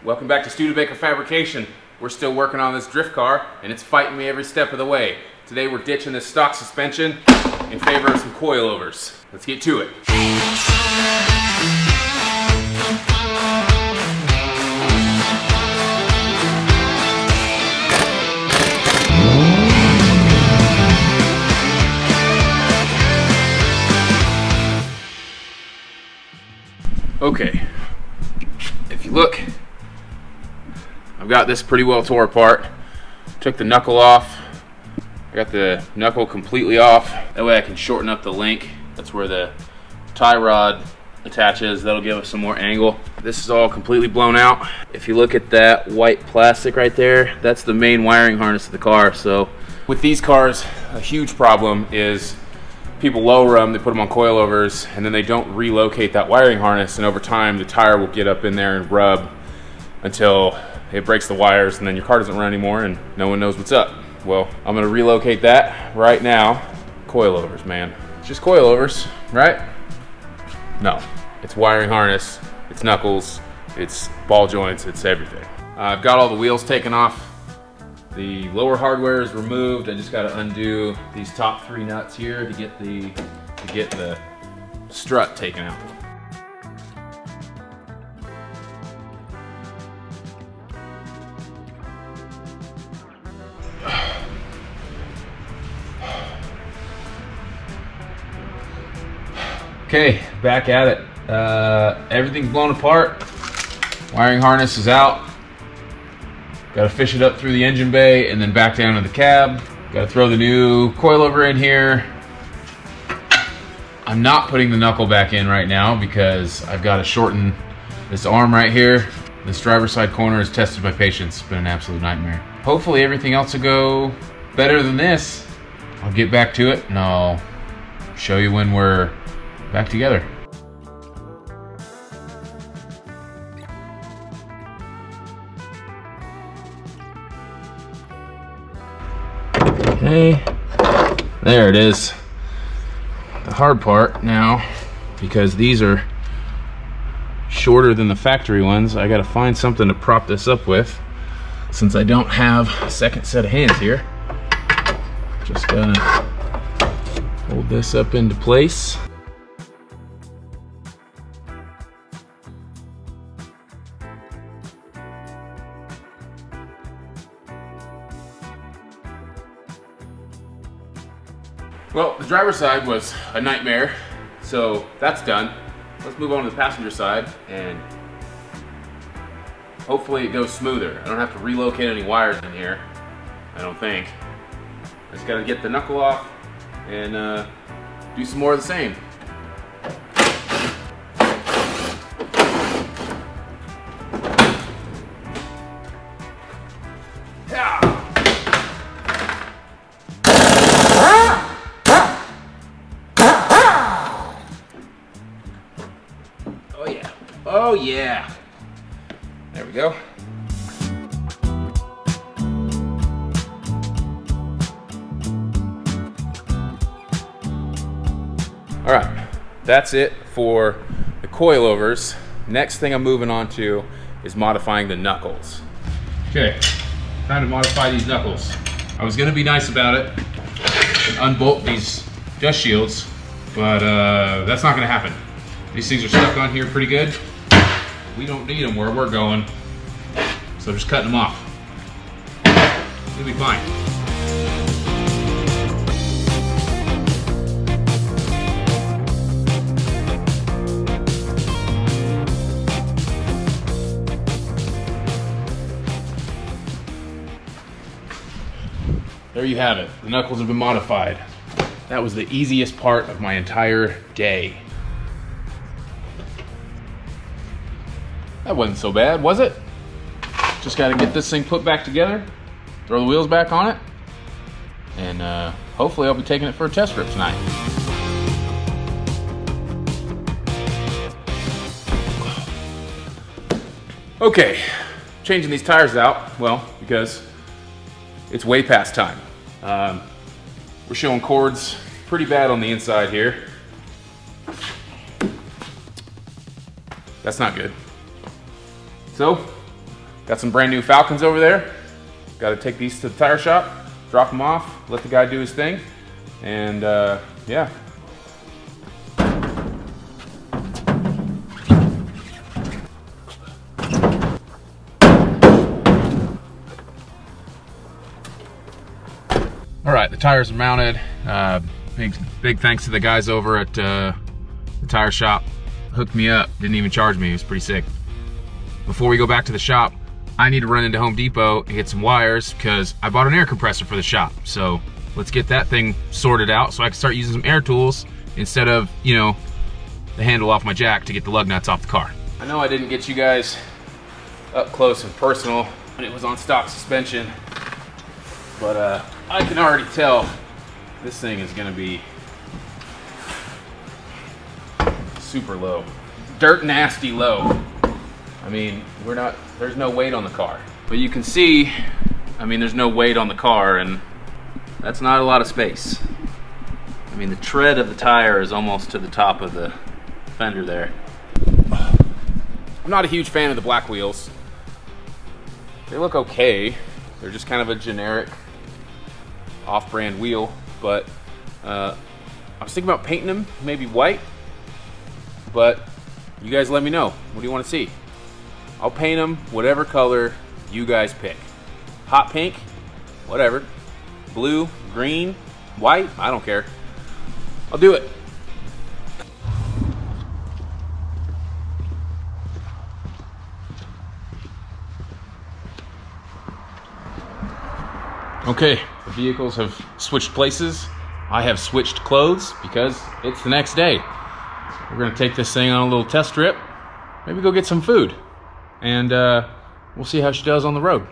Welcome back to Studebaker Fabrication. We're still working on this drift car and it's fighting me every step of the way. Today we're ditching this stock suspension in favor of some coilovers. Let's get to it. Okay, if you look, I've got this pretty well tore apart. Took the knuckle off. I got the knuckle completely off. That way I can shorten up the link. That's where the tie rod attaches. That'll give us some more angle. This is all completely blown out. If you look at that white plastic right there, that's the main wiring harness of the car. So with these cars, a huge problem is people lower them, they put them on coilovers, and then they don't relocate that wiring harness, and over time the tire will get up in there and rub until it breaks the wires, and then your car doesn't run anymore and no one knows what's up. Well, I'm gonna relocate that right now. Coilovers, man. It's just coilovers, right? No, it's wiring harness, it's knuckles, it's ball joints, it's everything. I've got all the wheels taken off. The lower hardware is removed. I just got to undo these top 3 nuts here to get the strut taken out. Okay, back at it. Everything's blown apart. Wiring harness is out. Got to fish it up through the engine bay and then back down to the cab. Got to throw the new coilover in here. I'm not putting the knuckle back in right now because I've got to shorten this arm right here. This driver's side corner has tested my patience. It's been an absolute nightmare. Hopefully everything else will go better than this. I'll get back to it and I'll show you when we're back together. Okay, there it is. The hard part now, because these are shorter than the factory ones, I gotta find something to prop this up with. Since I don't have a second set of hands here, just gonna hold this up into place. Well, the driver's side was a nightmare, so that's done. Let's move on to the passenger side, and hopefully it goes smoother. I don't have to relocate any wires in here, I don't think. I just gotta get the knuckle off and do some more of the same. Oh yeah, there we go. All right, that's it for the coilovers. Next thing I'm moving on to is modifying the knuckles. Okay, time to modify these knuckles. I was gonna be nice about it and unbolt these dust shields, but that's not gonna happen. These things are stuck on here pretty good. We don't need them where we're going, so just cutting them off. It'll be fine. There you have it. The knuckles have been modified. That was the easiest part of my entire day. That wasn't so bad, was it? Just got to get this thing put back together, throw the wheels back on it, and hopefully I'll be taking it for a test trip tonight. Okay, changing these tires out, well, because it's way past time. We're showing cords pretty bad on the inside here. That's not good. So Got some brand new Falcons over there. Got to take these to the tire shop, drop them off, let the guy do his thing, and yeah. All right, the tires are mounted. Big thanks to the guys over at the tire shop. Hooked me up, didn't even charge me, it was pretty sick. Before we go back to the shop, I need to run into Home Depot and get some wires because I bought an air compressor for the shop. So let's get that thing sorted out so I can start using some air tools instead of, you know, the handle off my jack to get the lug nuts off the car. I know I didn't get you guys up close and personal when it was on stock suspension, but I can already tell this thing is gonna be super low. Dirt nasty low. I mean, there's no weight on the car. But you can see, I mean, there's no weight on the car, and that's not a lot of space. I mean, the tread of the tire is almost to the top of the fender there. I'm not a huge fan of the black wheels. They look okay. They're just kind of a generic off-brand wheel, but I was thinking about painting them, maybe white, but you guys let me know. What do you want to see? I'll paint them whatever color you guys pick. Hot pink, whatever. Blue, green, white, I don't care. I'll do it. Okay, the vehicles have switched places. I have switched clothes because it's the next day. We're gonna take this thing on a little test trip. Maybe go get some food. And we'll see how she does on the road.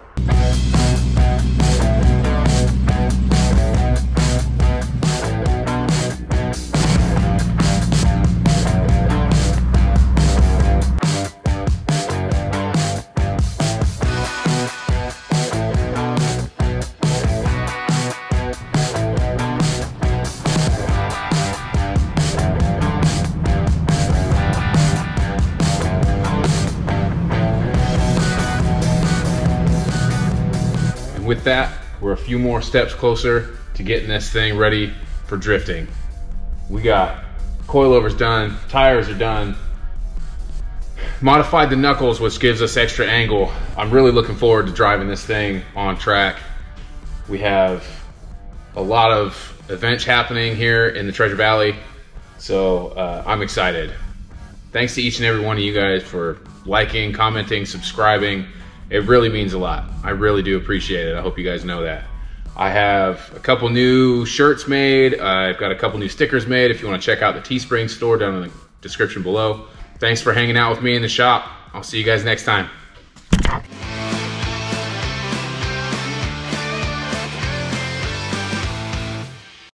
With that, we're a few more steps closer to getting this thing ready for drifting. We got coilovers done, tires are done, modified the knuckles, which gives us extra angle. I'm really looking forward to driving this thing on track. We have a lot of events happening here in the Treasure Valley, so I'm excited. Thanks to each and every one of you guys for liking, commenting, subscribing. It really means a lot. I really do appreciate it. I hope you guys know that. I have a couple new shirts made. I've got a couple new stickers made if you want to check out the Teespring store down in the description below. Thanks for hanging out with me in the shop. I'll see you guys next time.